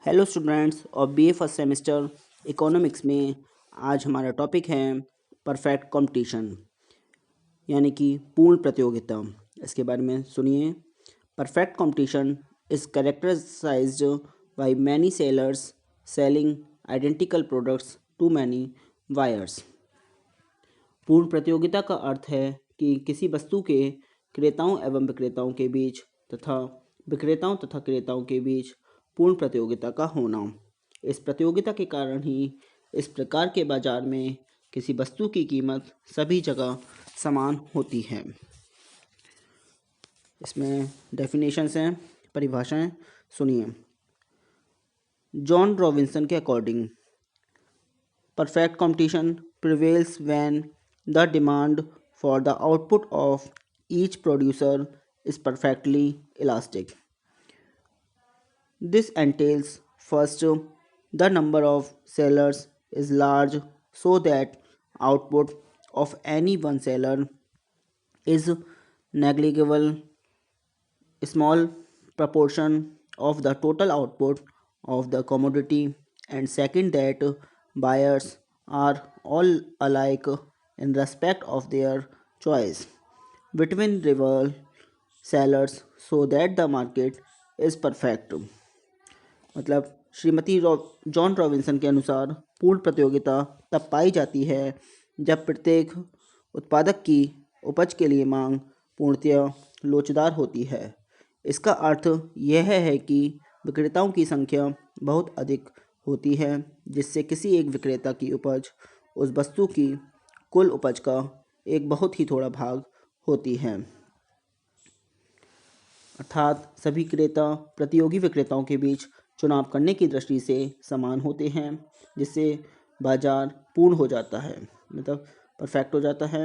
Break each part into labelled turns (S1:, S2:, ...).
S1: Hello students और BA first semester economics में आज हमारा टॉपिक है परफेक्ट कंपटीशन यानी कि पूर्ण प्रतियोगिता। इसके बारे में सुनिए। Perfect competition is characterized by many sellers selling identical products to many buyers. पूर्ण प्रतियोगिता का अर्थ है कि किसी वस्तु के क्रेताओं एवं विक्रेताओं के बीच तथा विक्रेताओं तथा क्रेताओं के बीच पूर्ण प्रतियोगिता का होना। इस प्रतियोगिता के कारण ही इस प्रकार के बाजार में किसी वस्तु की कीमत सभी जगह समान होती है। इसमें डेफिनेशंस हैं, परिभाषाएं सुनिए। जॉन रॉबिन्सन के according perfect competition prevails when the demand for the output of each producer is perfectly elastic. This entails first, the number of sellers is large so that output of any one seller is negligible small proportion of the total output of the commodity, and second that buyers are all alike in respect of their choice between rival sellers so that the market is perfect। मतलब Shrimati John Robinson के अनुसार पूर्ण प्रतियोगिता तब पाई जाती है जब प्रत्येक उत्पादक की उपज के लिए मांग पूर्णतया लोचदार होती है। इसका अर्थ यह है कि विक्रेताओं की संख्या बहुत अधिक होती है जिससे किसी एक विक्रेता की उपज उस वस्तु की कुल उपज का एक बहुत ही थोड़ा भाग होती है। अर्थात सभी क्रेता प्रतियोगी विक्रेताओं के बीच चुनाव करने की दृष्टि से समान होते हैं जिससे बाजार पूर्ण हो जाता है, मतलब परफेक्ट हो जाता है।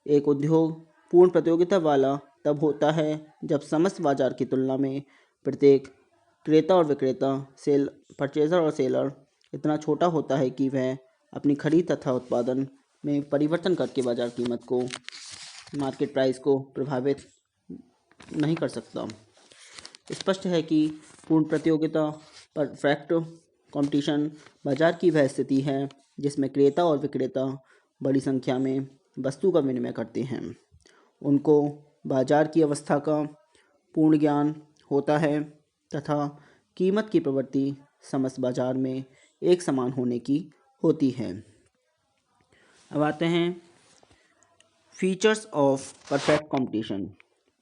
S1: एक उद्योग पूर्ण प्रतियोगिता वाला तब होता है जब समस्त बाजार की तुलना में प्रत्येक क्रेता और विक्रेता परचेज़र और सेलर इतना छोटा होता है कि वह अपनी खरीद तथा उत्पादन में परिवर्तन करके बाजार कीमत को मार्केट प्राइस को प्रभावित नहीं कर सकता। स्पष्ट है कि पूर्ण प्रतियोगिता परफेक्ट कंपटीशन बाजार की वह स्थिति है जिसमें क्रेता और विक्रेता बड़ी संख्या में वस्तु का विनिमय करते हैं। उनको बाजार की अवस्था का पूर्ण ज्ञान होता है तथा कीमत की प्रवृत्ति समस्त बाजार में एक समान होने की होती है। अब आते हैं फीचर्स ऑफ परफेक्ट कंपटीशन,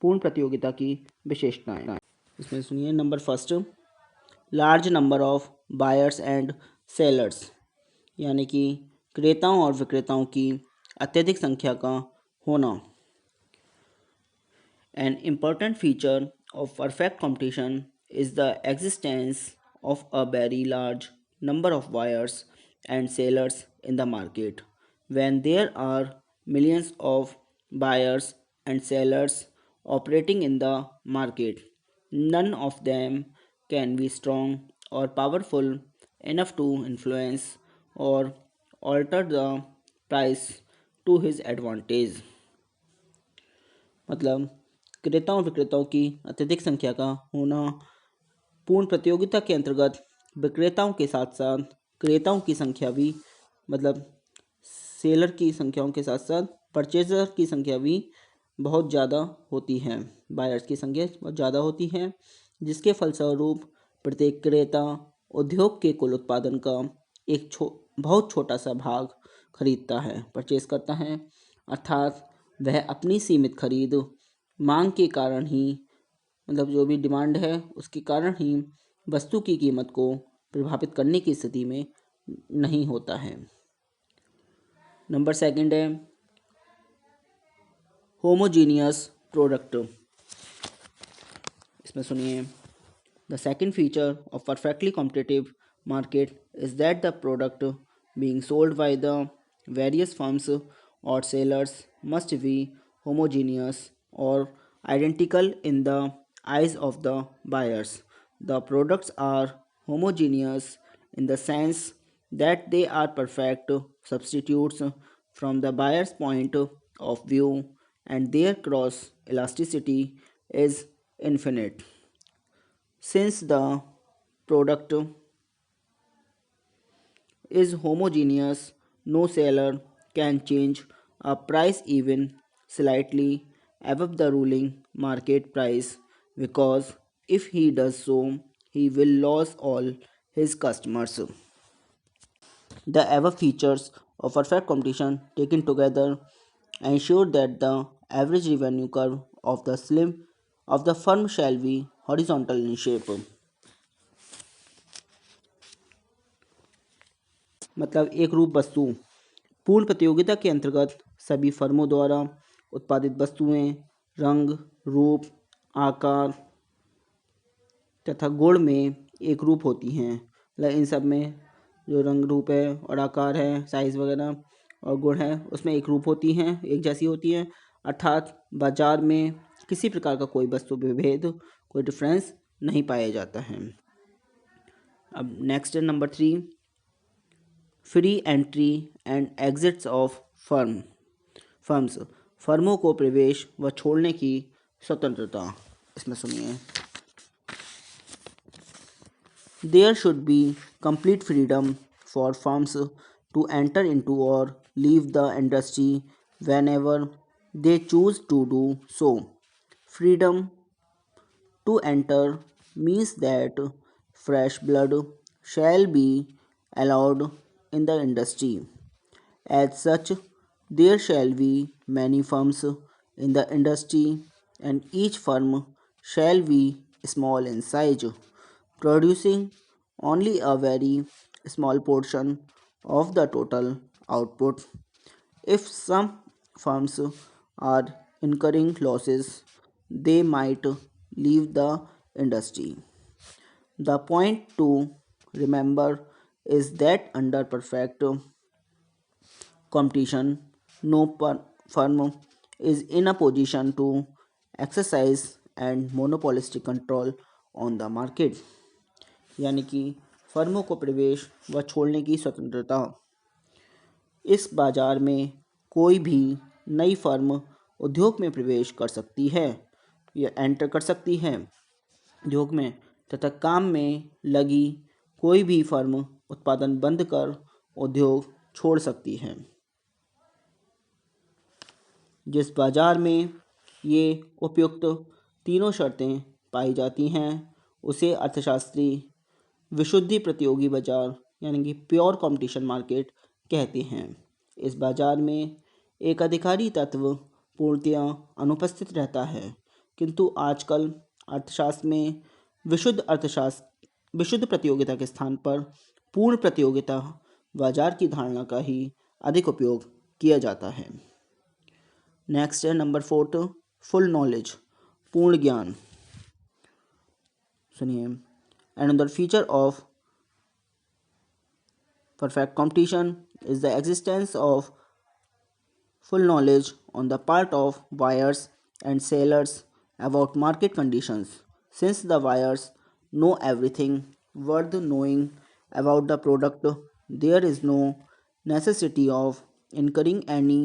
S1: पूर्ण प्रतियोगिता की विशेषताएं। इसमें सुनिए। Number first, large number of buyers and sellers, यानी कि क्रेताओं और विक्रेताओं की अत्यधिक संख्या का होना। An important feature of perfect competition is the existence of a very large number of buyers and sellers in the market. When there are millions of buyers and sellers operating in the market, none of them can be strong or powerful enough to influence or alter the price to his advantage। मतलब क्रेताओं और विक्रेताओं की अत्यधिक संख्या का होना पूर्ण प्रतियोगिता के अंतर्गत विक्रेताओं के साथ साथ क्रेताओं की संख्या भी, मतलब सेलर की संख्याओं के साथ साथ परचेजर की संख्या भी बहुत ज़्यादा होती है, बायर्स की संख्या बहुत ज़्यादा होती है, जिसके फलस्वरूप प्रत्येक क्रेता उद्योग के कुल उत्पादन का एक बहुत छोटा सा भाग खरीदता है, परचेज करता है। अर्थात वह अपनी सीमित खरीद मांग के कारण ही, मतलब जो भी डिमांड है उसके कारण ही वस्तु की कीमत को प्रभावित करने की स्थिति में नहीं होता है। नंबर सेकंड है होमोजीनियस प्रोडक्ट। इसमें सुनिए। The second feature of perfectly competitive market is that the product being sold by the various firms और sellers must be homogeneous or identical in the eyes of the buyers. The products are homogeneous in the sense that they are perfect substitutes from the buyer's point of view and their cross elasticity is infinite. Since the product is homogeneous, no seller can change a price even slightly above the ruling market price because if he does so, he will lose all his customers. The above features of perfect competition taken together ensure that the average revenue curve of the firm shall be horizontal in shape. मतलब एक रूप वस्तु पूर्ण प्रतियोगिता के अंतर्गत सभी फर्मों द्वारा उत्पादित वस्तुएं रंग, रूप, आकार तथा गुण में एक रूप होती हैं। मतलब इन सब में जो रंग रूप है और आकार है, साइज वगैरह और गुण है, उसमें एक रूप होती हैं, एक जैसी होती हैं। अर्थात बाजार में किसी प्रकार का कोई वस्तु विभेद, कोई डिफरेंस नहीं पाया जाता है। अब नेक्स्ट है number 3, free entry and exits of firms. फर्मों को प्रवेश व छोड़ने की स्वतंत्रता। इसमें सुनिए, there should be complete freedom for firms to enter into और leave the industry whenever they choose to do so. Freedom to enter means that fresh blood shall be allowed in the industry. As such, there shall be many firms in the industry, and each firm shall be small in size, producing only a very small portion of the total output. If some firms are incurring losses, they might leave the industry. The point to remember is that under perfect competition, no firm is in a position to exercise and monopolistic control on the market. यानी कि फर्मों को प्रवेश व छोड़ने की स्वतंत्रता। इस बाजार में कोई भी नई फर्म उद्योग में प्रवेश कर सकती है या एंटर कर सकती है उद्योग में, तथा काम में लगी कोई भी फर्म उत्पादन बंद कर उद्योग छोड़ सकती है। जिस बाजार में ये उपयुक्त तीनों शर्तें पाई जाती हैं उसे अर्थशास्त्री विशुद्धि प्रतियोगी बाजार यानी कि प्योर कंपटीशन मार्केट कहते हैं। इस बाजार में एक अधिकारी तत्व पूर्णतया अनुपस्थित रहता है, किंतु आजकल अर्थशास्त्र में विशुद्ध प्रतियोगिता के स्थान पर पूर्ण प्रतियोगिता बाजार की धारणा का ही अधिक उपयोग किया जाता है। नेक्स्ट है नंबर 4, फुल नॉलेज, पूर्ण ज्ञान। सुनिए, another feature of perfect competition is the existence of full knowledge on the part of buyers and sellers about market conditions. Since the buyers know everything worth knowing about the product, there is no necessity of incurring any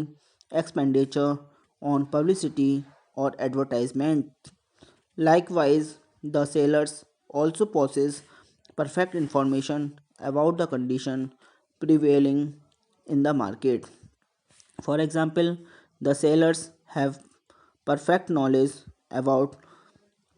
S1: expenditure on publicity or advertisement. Likewise, the sellers also possess perfect information about the condition prevailing in the market. For example, the sellers have perfect knowledge about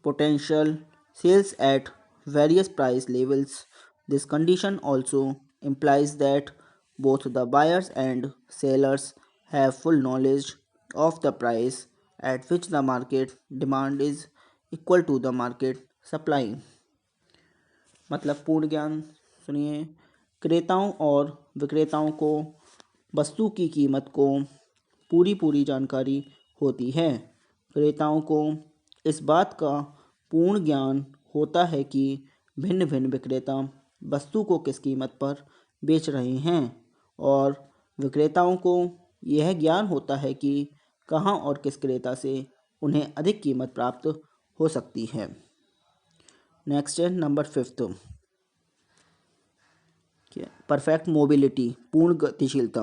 S1: potential sales at various price levels. This condition also implies that both the buyers and sellers have full knowledge of the price at which the market demand is equal to the market supply. मतलब पूर्ण ज्ञान। सुनिए, क्रेताओं और विक्रेताओं को वस्तु की कीमत को पूरी जानकारी होती है। क्रेताओं को इस बात का पूर्ण ज्ञान होता है कि भिन्न भिन्न विक्रेता वस्तु को किस कीमत पर बेच रहे हैं, और विक्रेताओं को यह ज्ञान होता है कि कहाँ और किस क्रेता से उन्हें अधिक कीमत प्राप्त हो सकती है। नेक्स्ट है नंबर 5, परफेक्ट मोबिलिटी, पूर्ण गतिशीलता।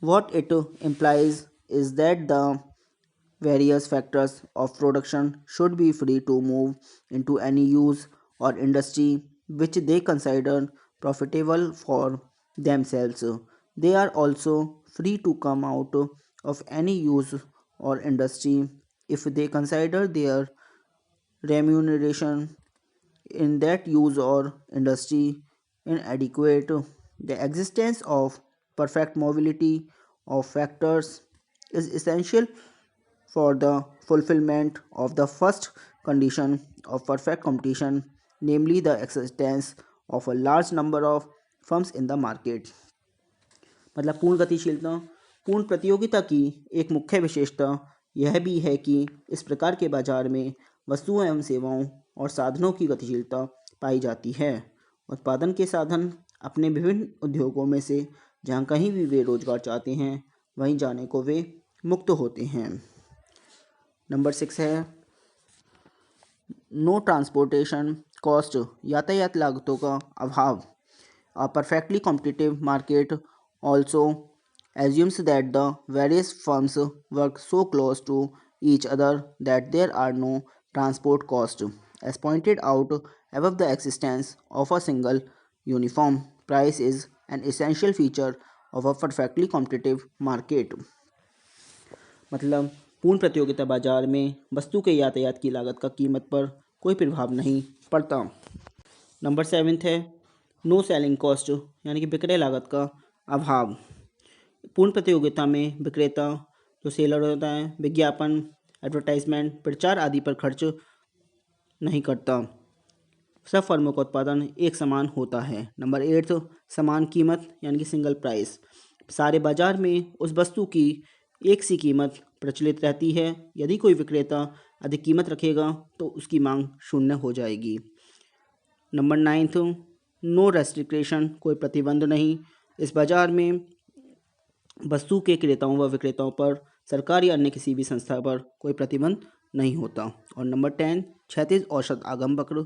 S1: What it implies is that the various factors of production should be free to move into any use or industry which they consider profitable for themselves. They are also free to come out of any use or industry if they consider their remuneration in that use or industry inadequate. The existence of perfect mobility of factors is essential for the fulfillment of the first condition of perfect competition, namely the existence of a large number of firms in the market. मतलब पूर्ण गतिशीलता। पूर्ण प्रतियोगिता की एक मुख्य विशेषता यह भी है कि इस प्रकार के बाजार में वस्तुओं एवं सेवाओं और साधनों की गतिशीलता पाई जाती है। उत्पादन के साधन अपने विभिन्न उद्योगों में से जहाँ कहीं भी वे रोजगार चाहते हैं वहीं जाने को वे मुक्त होते हैं। नंबर 6 है नो ट्रांसपोर्टेशन कॉस्ट, यातायात लागतों का अभाव। A perfectly competitive market also assumes that the various firms work so close to each other that there are no transport costs. As pointed out above, the existence of a single uniform price is an essential feature of a perfectly competitive market. मतलब पूर्ण प्रतियोगिता बाजार में वस्तु के यातायात की लागत का कीमत पर कोई प्रभाव नहीं पड़ता। नंबर 7 है नो सेलिंग कॉस्ट, यानी कि विक्रय लागत का अभाव। पूर्ण प्रतियोगिता में विक्रेता जो सेलर होता है विज्ञापन, एडवर्टाइजमेंट, प्रचार आदि पर खर्च नहीं करता। सब फर्मों का उत्पादन एक समान होता है। नंबर 8 समान कीमत, यानी कि सिंगल प्राइस। सारे बाजार में उस वस्तु की एक सी कीमत प्रचलित रहती है। यदि कोई विक्रेता अधिक कीमत रखेगा तो उसकी मांग शून्य हो जाएगी। नंबर 9 नो रेस्ट्रिक्शन, कोई प्रतिबंध नहीं। इस बाजार में वस्तु के क्रेताओं व विक्रेताओं पर सरकार या अन्य किसी भी संस्था पर कोई प्रतिबंध नहीं होता। और नंबर 10 क्षैतिज औसत आगम वक्र।